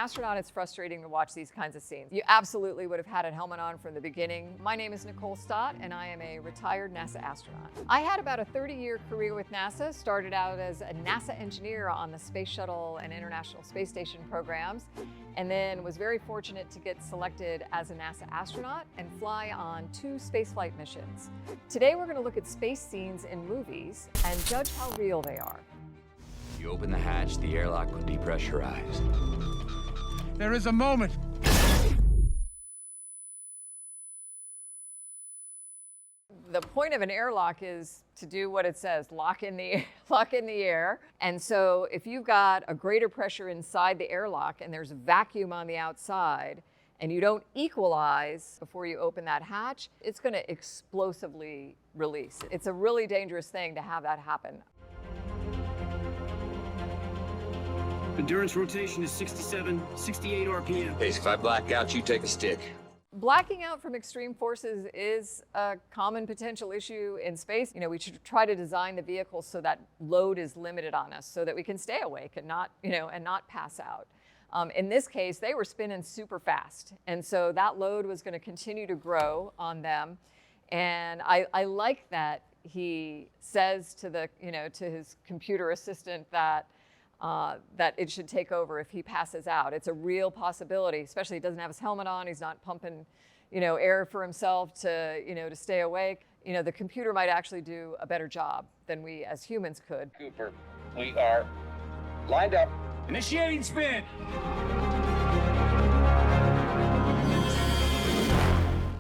astronaut, it's frustrating to watch these kinds of scenes. You absolutely would have had a helmet on from the beginning. My name is Nicole Stott, and I am a retired NASA astronaut. I had about a 30-year career with NASA, started out as a NASA engineer on the Space Shuttle and International Space Station programs, and then was very fortunate to get selected as a NASA astronaut and fly on 2 spaceflight missions. Today we're going to look at space scenes in movies and judge how real they are. You open the hatch, the airlock will depressurize. There is a moment. The point of an airlock is to do what it says, lock in the air. And so if you've got a greater pressure inside the airlock and there's a vacuum on the outside and you don't equalize before you open that hatch, it's going to explosively release. It's a really dangerous thing to have that happen. Endurance rotation is 67, 68 RPM. Hey, if I black out, you take a stick. Blacking out from extreme forces is a common potential issue in space. We should try to design the vehicle so that load is limited on us so that we can stay awake and not, and not pass out. In this case, they were spinning super fast. And so that load was going to continue to grow on them. And I like that he says to to his computer assistant that it should take over if he passes out. It's a real possibility, especially he doesn't have his helmet on, he's not pumping, air for himself to stay awake. The computer might actually do a better job than we as humans could. Cooper, we are lined up. Initiating spin.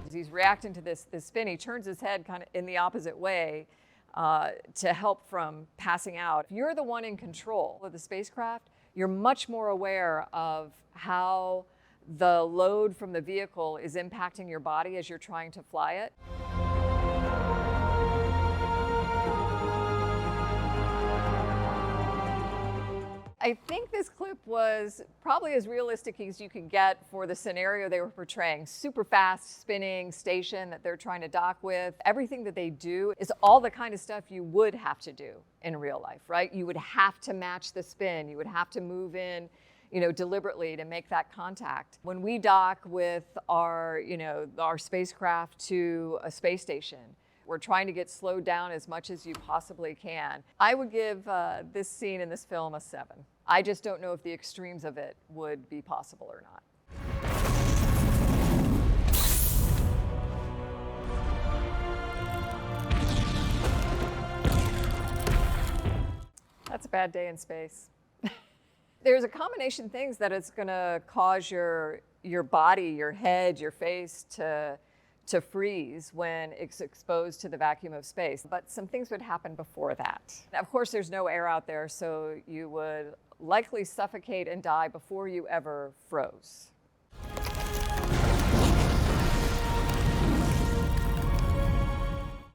As he's reacting to this spin, he turns his head kind of in the opposite way to help from passing out. If you're the one in control of the spacecraft, you're much more aware of how the load from the vehicle is impacting your body as you're trying to fly it. I think this clip was probably as realistic as you could get for the scenario they were portraying. Super fast spinning station that they're trying to dock with. Everything that they do is all the kind of stuff you would have to do in real life, right? You would have to match the spin. You would have to move in, deliberately to make that contact. When we dock with our spacecraft to a space station, we're trying to get slowed down as much as you possibly can. I would give this scene in this film a 7. I just don't know if the extremes of it would be possible or not. That's a bad day in space. There's a combination of things that it's going to cause your body, your head, your face to freeze when it's exposed to the vacuum of space. But some things would happen before that. Of course, there's no air out there, so you would likely suffocate and die before you ever froze.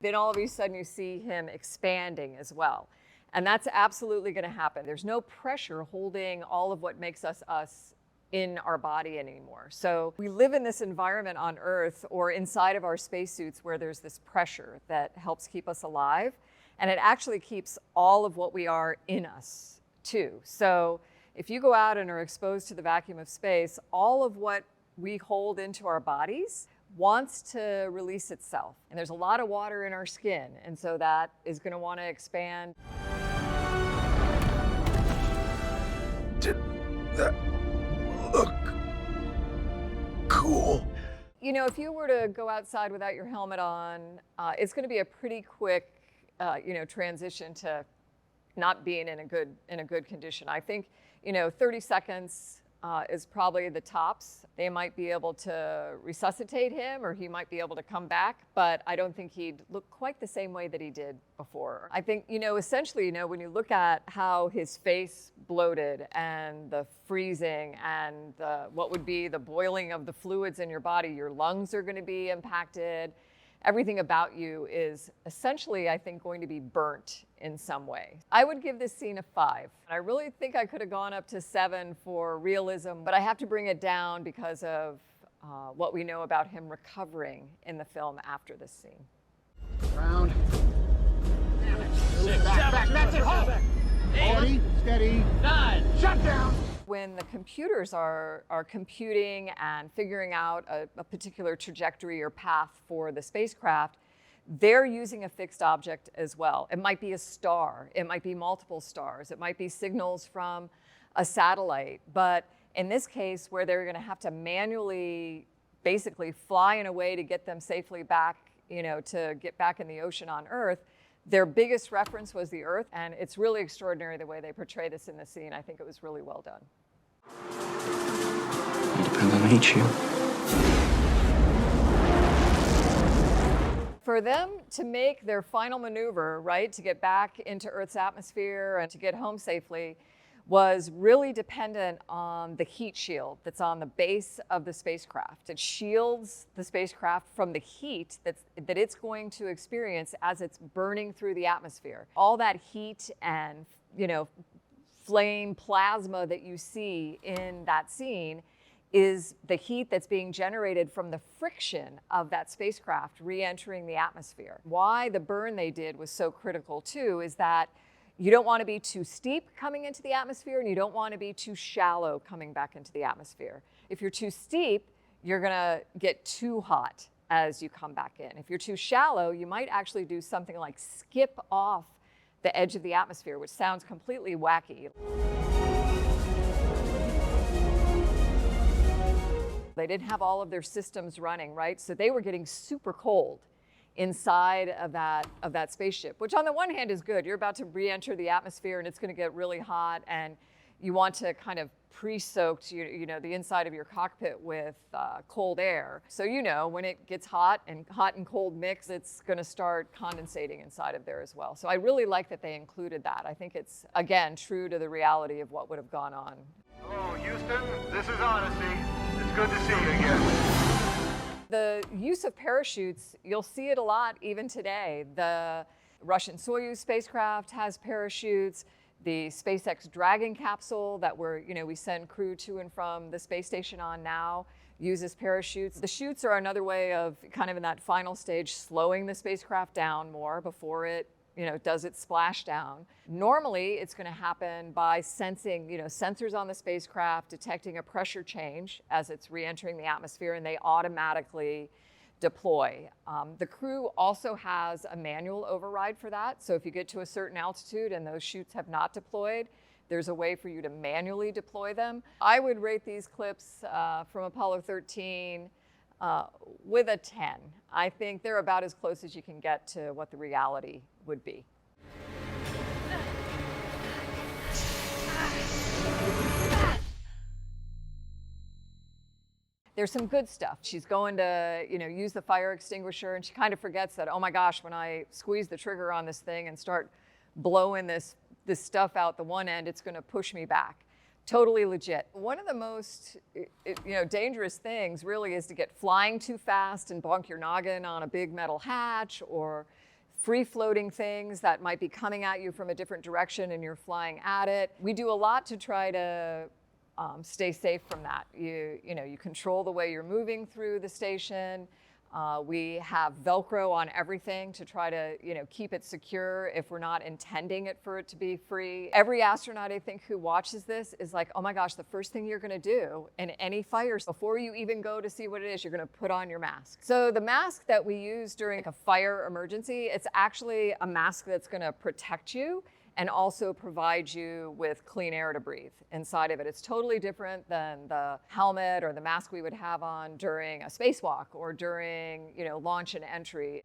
Then all of a sudden you see him expanding as well. And that's absolutely going to happen. There's no pressure holding all of what makes us us in our body anymore. So we live in this environment on Earth or inside of our spacesuits where there's this pressure that helps keep us alive. And it actually keeps all of what we are in us too. So if you go out and are exposed to the vacuum of space, all of what we hold into our bodies wants to release itself. And there's a lot of water in our skin. And so that is going to want to expand. Did that look cool? If you were to go outside without your helmet on, it's going to be a pretty quick, transition to not being in a good condition. I think, 30 seconds is probably the tops. They might be able to resuscitate him, or he might be able to come back, but I don't think he'd look quite the same way that he did before. I think, essentially, when you look at how his face bloated and the freezing and what would be the boiling of the fluids in your body, your lungs are going to be impacted. Everything about you is essentially, I think, going to be burnt in some way. I would give this scene a 5. I really think I could have gone up to 7 for realism, but I have to bring it down because of what we know about him recovering in the film after this scene. Round. Damn it. 6, 7, That's it, hold. 8, steady. 9. Shut down. When the computers are computing and figuring out a particular trajectory or path for the spacecraft, they're using a fixed object as well. It might be a star, it might be multiple stars, it might be signals from a satellite. But in this case, where they're going to have to manually basically fly in a way to get them safely back, to get back in the ocean on Earth, their biggest reference was the Earth, and it's really extraordinary the way they portray this in the scene. I think it was really well done. It depends on the heat shield. For them to make their final maneuver, right, to get back into Earth's atmosphere and to get home safely, was really dependent on the heat shield that's on the base of the spacecraft. It shields the spacecraft from the heat that it's going to experience as it's burning through the atmosphere. All that heat and, flame plasma that you see in that scene is the heat that's being generated from the friction of that spacecraft re-entering the atmosphere. Why the burn they did was so critical too is that you don't want to be too steep coming into the atmosphere, and you don't want to be too shallow coming back into the atmosphere. If you're too steep, you're going to get too hot as you come back in. If you're too shallow, you might actually do something like skip off the edge of the atmosphere, which sounds completely wacky. They didn't have all of their systems running, right? So they were getting super cold inside of that spaceship, which on the one hand is good. You're about to re-enter the atmosphere and it's going to get really hot, and you want to kind of pre-soak the inside of your cockpit with cold air. So when it gets hot and cold mix, it's going to start condensating inside of there as well. So I really like that they included that. I think it's, again, true to the reality of what would have gone on. Hello, Houston. This is Odyssey. It's good to see you again. The use of parachutes, you'll see it a lot even today. The Russian Soyuz spacecraft has parachutes. The SpaceX Dragon capsule that we send crew to and from the space station on now uses parachutes. The chutes are another way of kind of in that final stage slowing the spacecraft down more before it does its splashdown. Normally, it's going to happen by sensing, sensors on the spacecraft detecting a pressure change as it's re-entering the atmosphere, and they automatically deploy. The crew also has a manual override for that. So if you get to a certain altitude and those chutes have not deployed, there's a way for you to manually deploy them. I would rate these clips from Apollo 13 with a 10. I think they're about as close as you can get to what the reality would be. There's some good stuff. She's going to, use the fire extinguisher, and she kind of forgets that, oh my gosh, when I squeeze the trigger on this thing and start blowing this stuff out the one end, it's going to push me back. Totally legit. One of the most dangerous things really is to get flying too fast and bonk your noggin on a big metal hatch, or free floating things that might be coming at you from a different direction and you're flying at it. We do a lot to try to stay safe from that. You control the way you're moving through the station. We have Velcro on everything to try to, keep it secure if we're not intending it for it to be free. Every astronaut, I think, who watches this is like, oh my gosh, the first thing you're gonna do in any fire, before you even go to see what it is, you're gonna put on your mask. So the mask that we use during a fire emergency, it's actually a mask that's gonna protect you and also provide you with clean air to breathe inside of it. It's totally different than the helmet or the mask we would have on during a spacewalk or during, launch and entry.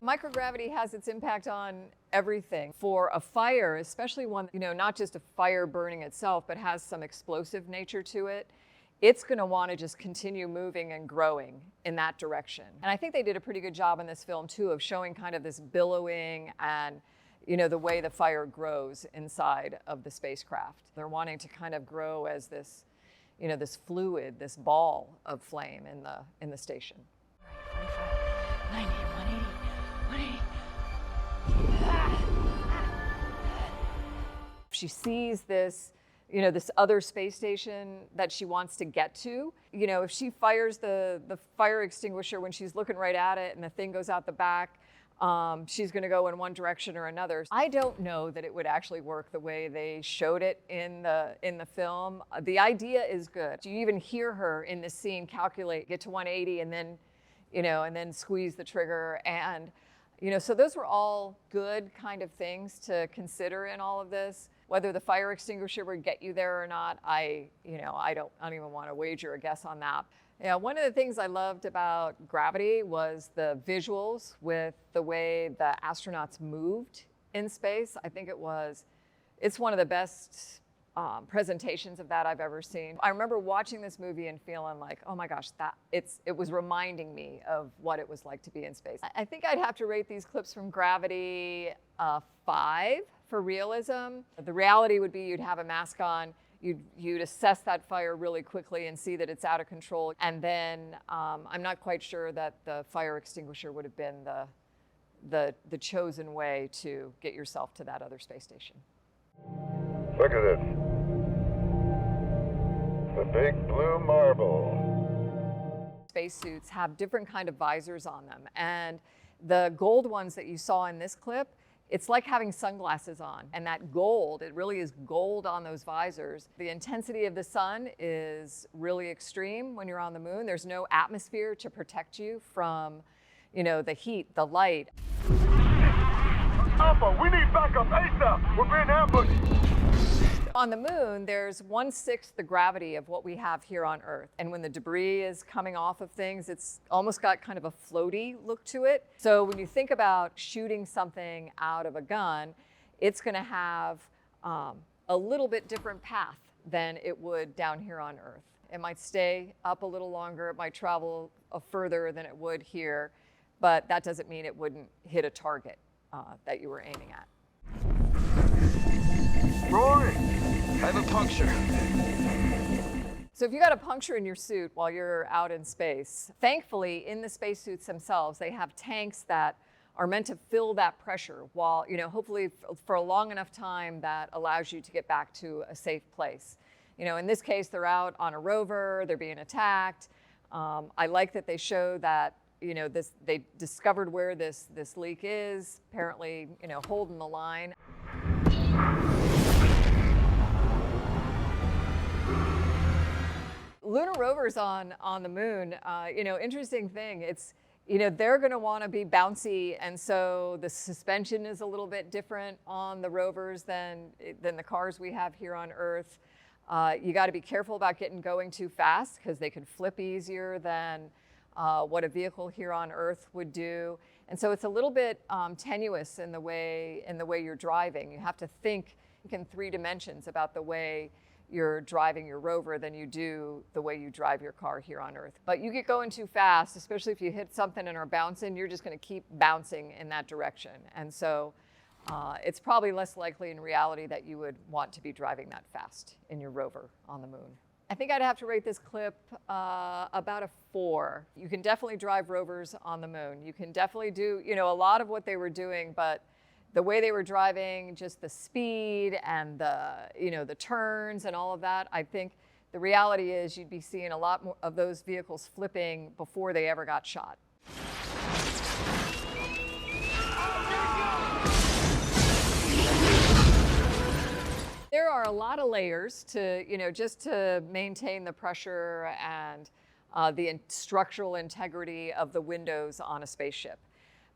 Microgravity has its impact on everything. For a fire, especially one, not just a fire burning itself, but has some explosive nature to it, it's going to want to just continue moving and growing in that direction. And I think they did a pretty good job in this film too of showing kind of this billowing and the way the fire grows inside of the spacecraft. They're wanting to kind of grow as this, this fluid, this ball of flame in the station. 90, 180, 180. She sees this, this other space station that she wants to get to. If she fires the fire extinguisher when she's looking right at it and the thing goes out the back, she's going to go in one direction or another. I don't know that it would actually work the way they showed it in the film. The idea is good. You even hear her in this scene calculate, get to 180, and then, and then squeeze the trigger. And, so those were all good kind of things to consider in all of this. Whether the fire extinguisher would get you there or not, I don't even want to wager a guess on that. Yeah, one of the things I loved about Gravity was the visuals with the way the astronauts moved in space. I think it's one of the best presentations of that I've ever seen. I remember watching this movie and feeling like, oh my gosh, it was reminding me of what it was like to be in space. I think I'd have to rate these clips from Gravity 5 for realism. The reality would be you'd have a mask on, you'd assess that fire really quickly and see that it's out of control. And then I'm not quite sure that the fire extinguisher would have been the chosen way to get yourself to that other space station. Look at this. The big blue marble. Spacesuits have different kind of visors on them. And the gold ones that you saw in this clip, it's like having sunglasses on. And that gold, it really is gold on those visors. The intensity of the sun is really extreme when you're on the moon. There's no atmosphere to protect you from, the heat, the light. Alpha, we need backup ASAP. We're being ambushed. On the moon, there's 1/6 the gravity of what we have here on Earth. And when the debris is coming off of things, it's almost got kind of a floaty look to it. So when you think about shooting something out of a gun, it's going to have a little bit different path than it would down here on Earth. It might stay up a little longer, it might travel further than it would here, but that doesn't mean it wouldn't hit a target that you were aiming at. Roy! I have a puncture. So if you got a puncture in your suit while you're out in space, thankfully in the spacesuits themselves, they have tanks that are meant to fill that pressure while, hopefully for a long enough time that allows you to get back to a safe place. In this case, they're out on a rover, they're being attacked. I like that they show that, they discovered where this leak is, apparently, holding the line. Lunar rovers on the moon, interesting thing. It's, they're going to want to be bouncy, and so the suspension is a little bit different on the rovers than the cars we have here on Earth. You got to be careful about going too fast because they could flip easier than what a vehicle here on Earth would do. And so it's a little bit tenuous in the way you're driving. You have to think in 3 dimensions about the way you're driving your rover than you do the way you drive your car here on Earth. But you get going too fast, especially if you hit something and are bouncing, you're just going to keep bouncing in that direction. And so it's probably less likely in reality that you would want to be driving that fast in your rover on the moon. I think I'd have to rate this clip about a 4. You can definitely drive rovers on the moon. You can definitely do, a lot of what they were doing, but the way they were driving, just the speed and the turns and all of that, I think the reality is you'd be seeing a lot more of those vehicles flipping before they ever got shot. There are a lot of layers to, just to maintain the pressure and the structural integrity of the windows on a spaceship.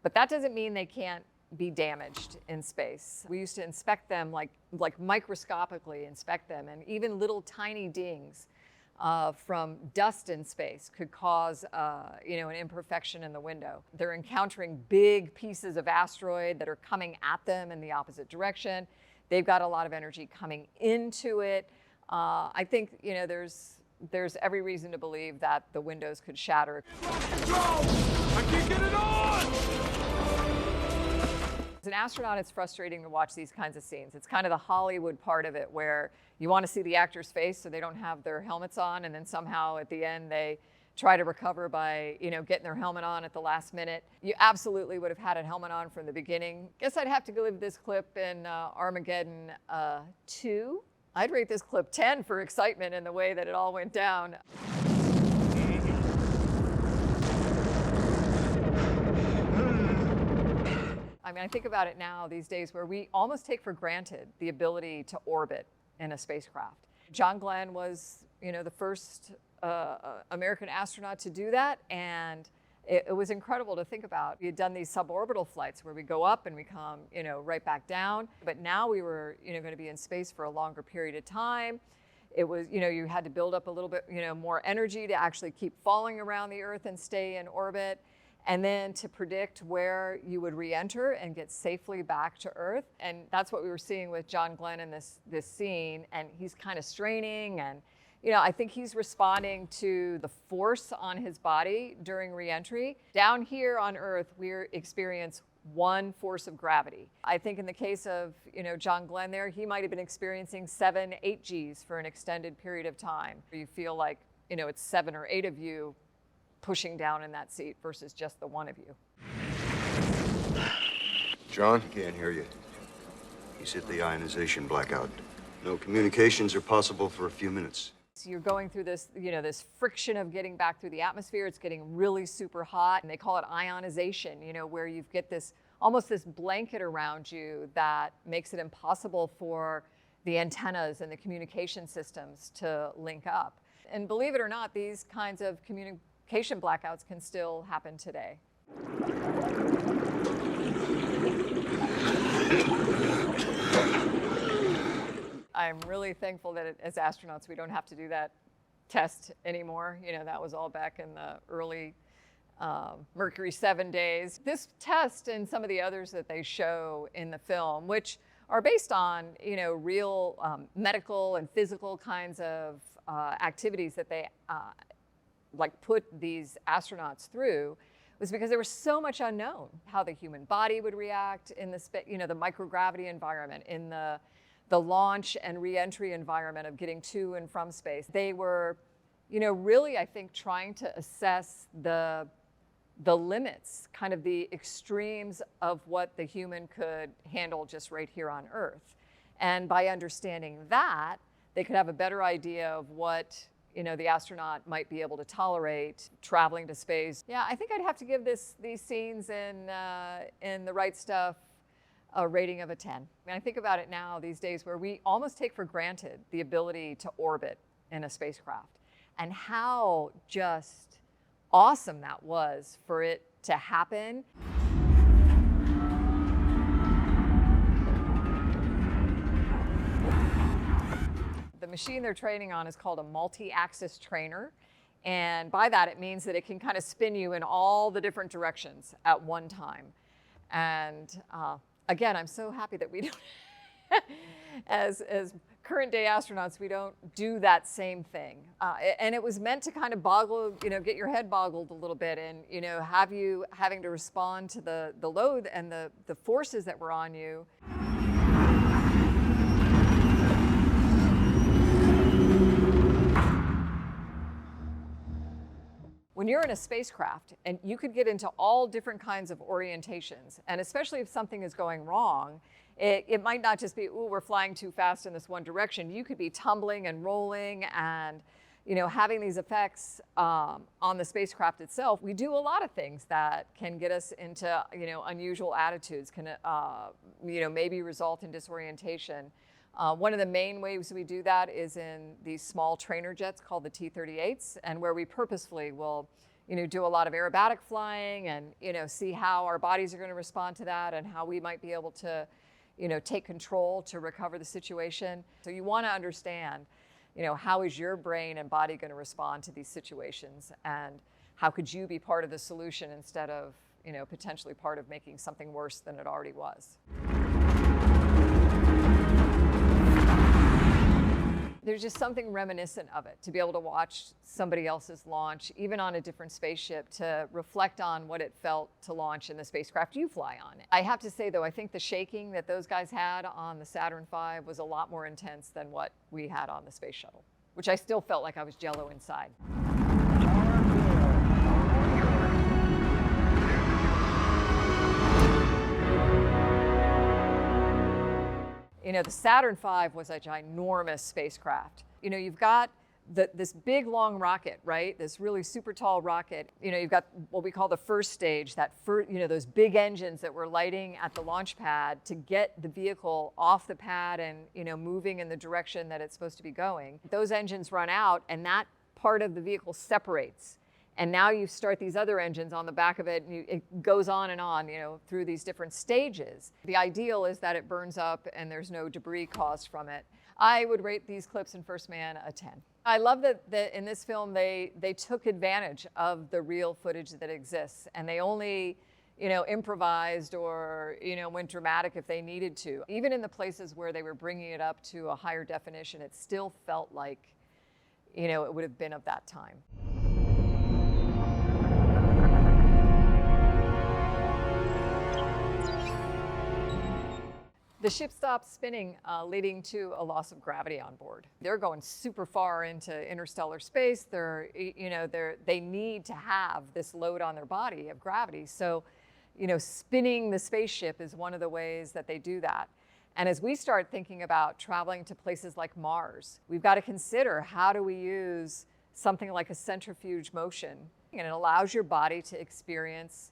But that doesn't mean they can't be damaged in space. We used to inspect them, like microscopically inspect them, and even little tiny dings from dust in space could cause an imperfection in the window. They're encountering big pieces of asteroid that are coming at them in the opposite direction. They've got a lot of energy coming into it. I think there's every reason to believe that the windows could shatter. I can't get it on! As an astronaut, it's frustrating to watch these kinds of scenes. It's kind of the Hollywood part of it where you want to see the actor's face so they don't have their helmets on, and then somehow at the end they try to recover by getting their helmet on at the last minute. You absolutely would have had a helmet on from the beginning. Guess I'd have to go with this clip in Armageddon 2. I'd rate this clip 10 for excitement in the way that it all went down. I mean, I think about it now these days where we almost take for granted the ability to orbit in a spacecraft. John Glenn was, the first American astronaut to do that, and it was incredible to think about. We had done these suborbital flights where we go up and we come, right back down. But now we were, going to be in space for a longer period of time. It was, you had to build up a little bit, more energy to actually keep falling around the Earth and stay in orbit. And then to predict where you would re-enter and get safely back to Earth. And that's what we were seeing with John Glenn in this scene. And he's kind of straining, and I think he's responding to the force on his body during re-entry. Down here on Earth, we experience one force of gravity. I think in the case of, John Glenn there, he might have been experiencing 7, 8 Gs for an extended period of time. You feel like, it's 7 or 8 of you pushing down in that seat versus just the one of you. John? Can't hear you. He's hit the ionization blackout. No communications are possible for a few minutes. So you're going through this, this friction of getting back through the atmosphere. It's getting really super hot, and they call it ionization, where you get this, almost this blanket around you that makes it impossible for the antennas and the communication systems to link up. And believe it or not, these kinds of communication blackouts can still happen today. I'm really thankful that as astronauts, we don't have to do that test anymore. That was all back in the early Mercury 7 days. This test and some of the others that they show in the film, which are based on, real medical and physical kinds of activities that they put these astronauts through, was because there was so much unknown. How the human body would react in the the microgravity environment, in the launch and re-entry environment of getting to and from space. They were, really, I think, trying to assess the limits, kind of the extremes of what the human could handle just right here on Earth. And by understanding that, they could have a better idea of what the astronaut might be able to tolerate traveling to space. Yeah, I think I'd have to give these scenes in The Right Stuff a rating of a 10. I mean, I think about it now these days where we almost take for granted the ability to orbit in a spacecraft, and how just awesome that was for it to happen. The machine they're training on is called a multi-axis trainer. And by that, it means that it can kind of spin you in all the different directions at one time. And again, I'm so happy that we don't, as current day astronauts, we don't do that same thing. And it was meant to kind of boggle, get your head boggled a little bit, and have you having to respond to the load and the forces that were on you. When you're in a spacecraft, and you could get into all different kinds of orientations, and especially if something is going wrong, it might not just be, ooh, we're flying too fast in this one direction. You could be tumbling and rolling and, having these effects on the spacecraft itself. We do a lot of things that can get us into, unusual attitudes, can, maybe result in disorientation. One of the main ways we do that is in these small trainer jets called the T-38s, and where we purposefully will, do a lot of aerobatic flying and, see how our bodies are going to respond to that and how we might be able to, take control to recover the situation. So you want to understand, how is your brain and body going to respond to these situations, and how could you be part of the solution instead of, potentially part of making something worse than it already was. There's just something reminiscent of it, to be able to watch somebody else's launch, even on a different spaceship, to reflect on what it felt to launch in the spacecraft you fly on. I have to say, though, I think the shaking that those guys had on the Saturn V was a lot more intense than what we had on the Space Shuttle, which I still felt like I was jello inside. The Saturn V was a ginormous spacecraft. You've got this big long rocket, right? This really super tall rocket. You know, you've got what we call the first stage, those big engines that were lighting at the launch pad to get the vehicle off the pad and, moving in the direction that it's supposed to be going. Those engines run out and that part of the vehicle separates. And now you start these other engines on the back of it, and it goes on and on, through these different stages. The ideal is that it burns up and there's no debris caused from it. I would rate these clips in First Man a 10. I love that in this film they took advantage of the real footage that exists, and they only improvised or went dramatic if they needed to. Even in the places where they were bringing it up to a higher definition, it still felt like it would have been of that time. The ship stops spinning, leading to a loss of gravity on board. They're going super far into interstellar space. They need to have this load on their body of gravity. So, spinning the spaceship is one of the ways that they do that. And as we start thinking about traveling to places like Mars, we've got to consider, how do we use something like a centrifuge motion? And it allows your body to experience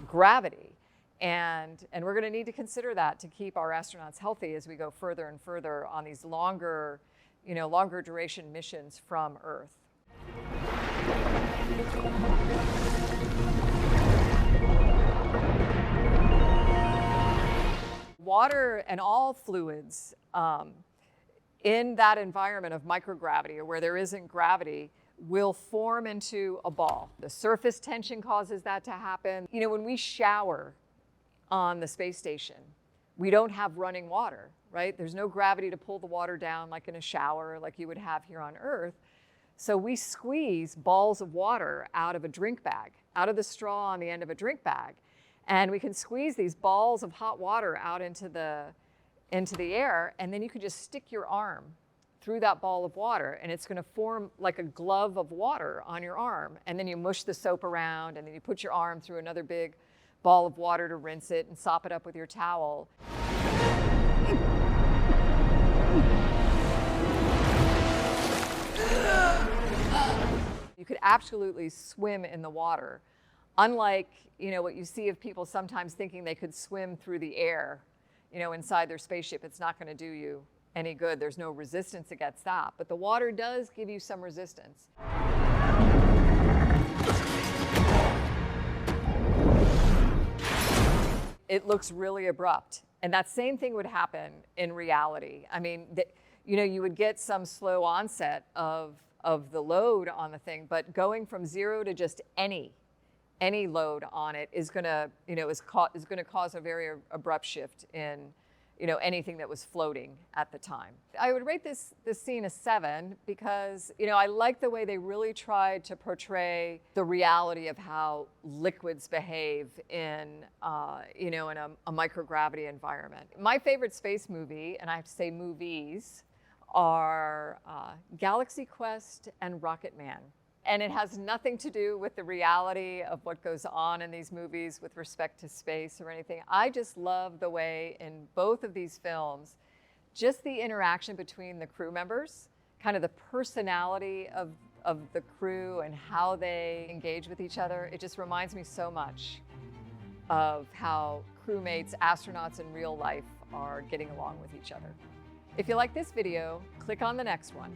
gravity. And we're going to need to consider that to keep our astronauts healthy as we go further and further on these longer duration missions from Earth. Water and all fluids in that environment of microgravity, or where there isn't gravity, will form into a ball. The surface tension causes that to happen. When we shower on the space station, we don't have running water, right? There's no gravity to pull the water down like in a shower, like you would have here on Earth. So we squeeze balls of water out of a drink bag, out of the straw on the end of a drink bag. And we can squeeze these balls of hot water out into the air, and then you can just stick your arm through that ball of water, and it's going to form like a glove of water on your arm. And then you mush the soap around, and then you put your arm through another big ball of water to rinse it and sop it up with your towel. You could absolutely swim in the water, unlike what you see of people sometimes thinking they could swim through the air inside their spaceship. It's not going to do you any good. There's no resistance against that, but the water does give you some resistance. It looks really abrupt. And that same thing would happen in reality. I mean, you would get some slow onset of the load on the thing, but going from zero to just any load on it is going to cause a very abrupt shift in anything that was floating at the time. I would rate this scene a 7 because I like the way they really tried to portray the reality of how liquids behave in a microgravity environment. My favorite space movie, and I have to say movies, are Galaxy Quest and Rocket Man. And it has nothing to do with the reality of what goes on in these movies with respect to space or anything. I just love the way in both of these films, just the interaction between the crew members, kind of the personality of the crew and how they engage with each other. It just reminds me so much of how crewmates, astronauts in real life are getting along with each other. If you like this video, click on the next one.